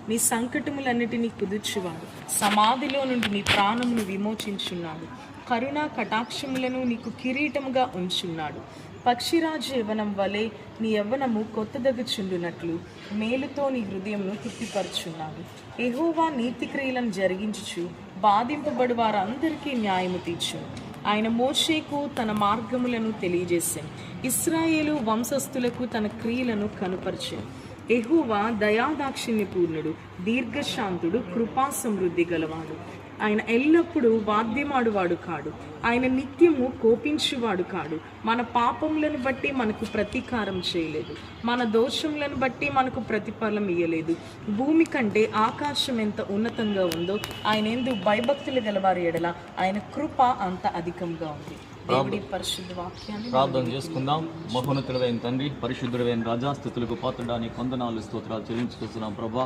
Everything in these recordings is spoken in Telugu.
నీ సంకటములన్నిటినీ కుదుర్చువాడు. సమాధిలో నుండి నీ ప్రాణమును విమోచించున్నాడు. కరుణా కటాక్షములను నీకు కిరీటముగా ఉంచున్నాడు. పక్షిరాజు యవ్వనం వలె నీ యవ్వనము కొత్తదగుచుండునట్లు మేలుతో నీ హృదయంను తృప్తిపరుచున్నాడు. యెహోవా నీతి క్రియలను జరిగించుచు బాధింపబడు వారందరికీ న్యాయము తీర్చును. ఆయన మోషేకు తన మార్గములను తెలియజేశాను. ఇశ్రాయేలు వంశస్థులకు తన క్రియలను కనుపరిచాను. యెహోవా దయాదాక్షిణ్య పూర్ణుడు, దీర్ఘశాంతుడు, కృపా సమృద్ధి గలవాడు. ఆయన ఎల్లప్పుడూ వాద్యమాడువాడు కాడు. ఆయన నిత్యము కోపించువాడు కాడు. మన పాపములను బట్టి మనకు ప్రతీకారం చేయలేదు, మన దోషములను బట్టి మనకు ప్రతిఫలం ఇయ్యలేదు. భూమి కంటే ఆకాశం ఎంత ఉన్నతంగా ఉందో ఆయన యందు భయభక్తులు గలవారి ఎడల ఆయన కృప అంత అధికంగా ఉంది. దేవుడి పరిశుద్ధ వాక్యాన్ని ప్రార్థన చేసుకుందాం. మహోన్నతుడైన తండ్రి, పరిశుద్ధుడైన రాజా, స్తుతులకు పాత్రుడాని వందనాలు స్తోత్రాలు చెల్లించుకొస్తున్నాం. ప్రభా,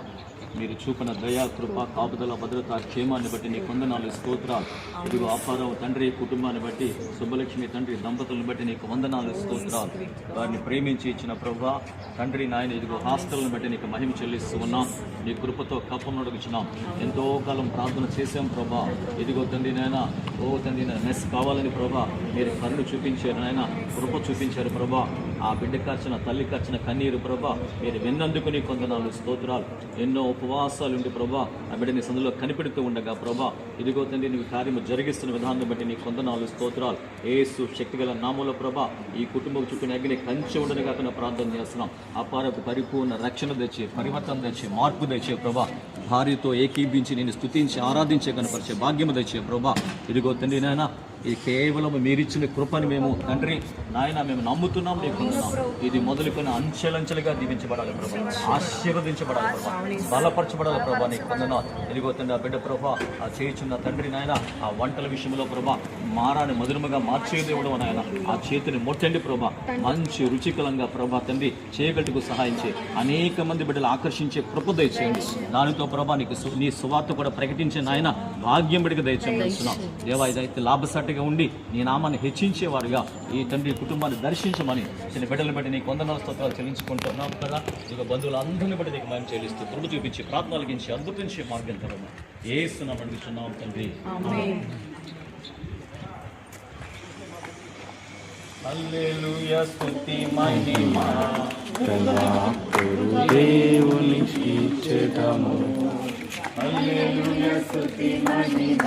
మీరు చూపిన దయా, కృప, కాపుదల, భద్రత, క్షేమాన్ని బట్టి నీకు వందనాలు స్తోత్రాలు. ఇదిగో అప్పారావు తండ్రి కుటుంబాన్ని బట్టి, సుబ్బలక్ష్మి తండ్రి దంపతులను బట్టి నీకు వందనాలు స్తోత్రాలు. వారిని ప్రేమించి ఇచ్చిన ప్రభా తండ్రి నాయన, ఇదిగో హాస్టల్ని బట్టి నీకు మహిమ చెల్లిస్తూ ఉన్నాం. నీ కృపతో కప్పం నడుగుచున్నాం. ఎంతో కాలం ప్రార్థన చేశాం ప్రభా. ఇదిగో తండ్రి నాయన, ఓ తండ్రి నాయన, మెస్ కావాలని ప్రభా మీరు కరుణ చూపించారు నాయన, కృప చూపించారు ప్రభా. ఆ బిడ్డ కార్చిన, తల్లి కార్చిన కన్నీరు ప్రభా మీరు విన్నందుకు నీ కొందనాలు స్తోత్రాలు. ఎన్నో ఉపవాసాలుండి ప్రభా ఆ బిడ్డని సందులో కనిపెడుతూ ఉండగా ప్రభా ఇదిగో తండ్రి నీవు కార్యము జరిగిస్తున్న విధానం బట్టి నీ కొందనాలు స్తోత్రాలు. యేసు శక్తిగల నామములో ప్రభా ఈ కుటుంబం చుట్టూ అగ్ని కంచె ఉండని కాకుండా ప్రార్థన చేస్తున్నాం. అపారకు పరిపూర్ణ రక్షణ తెచ్చి, పరివర్తన తెచ్చి, మార్పు తెచ్చే ప్రభా. భార్యతో ఏకీభించి నేను స్తుతించి ఆరాధించే కనపరిచే భాగ్యము తెచ్చే ప్రభా. ఇదిగో తండ్రి నాయన, ఇది కేవలం మీరిచ్చిన కృపని మేము తండ్రి నాయన మేము నమ్ముతున్నాం, నీకున్నాం. ఇది మొదలుకొని అంచెలంచెలుగా దీవించబడాలి ప్రభా, ఆశీర్వదించబడాలి ప్రభా, బలపరచబడాలి ప్రభా. నీకు వందనాలు. ఇదిగో తండ్రి ఆ బిడ్డ ప్రభా ఆ చేయుచున్న తండ్రి నాయన, ఆ వంటల విషయంలో ప్రభా మారాన్ని మధురముగా మార్చే దేవుడు నాయన. ఆ చేతిని మొట్టండి ప్రభా, మంచి రుచికలంగా ప్రభా తండ్రి చేయగట్టుకు సహాయం చేయి. అనేక మంది బిడ్డలు ఆకర్షించే కృప దయచేయండి. దానితో ప్రభా నీకు నీ సువార్త కూడా ప్రకటించే నాయన భాగ్యం బిడ్డకు దయచేస్తున్నాం దేవా. ఇదైతే లాభసాటిగా ఉండి నీ నామాన్ని హెచ్చించేవారుగా ఈ తండ్రి కుటుంబాన్ని దర్శించమని చిన్న బిడ్డలను బట్టి నీకు వందనాలు స్తోత్రాలు చెల్లించుకుంటున్నాం కదా. ఇక బంధువులందరినీ బట్టి నీకు మనం చెల్లిస్తూ కృప చూపించి ప్రార్థనలకించి అద్భుతించే మార్గం తరమా యేసునామమున అడుగుచున్నాం తండ్రి. హల్లెలూయా, స్తుతి మహిమ దేవునికి ఇచ్చేదము. హల్లెలూయా, స్తుతి మహిమ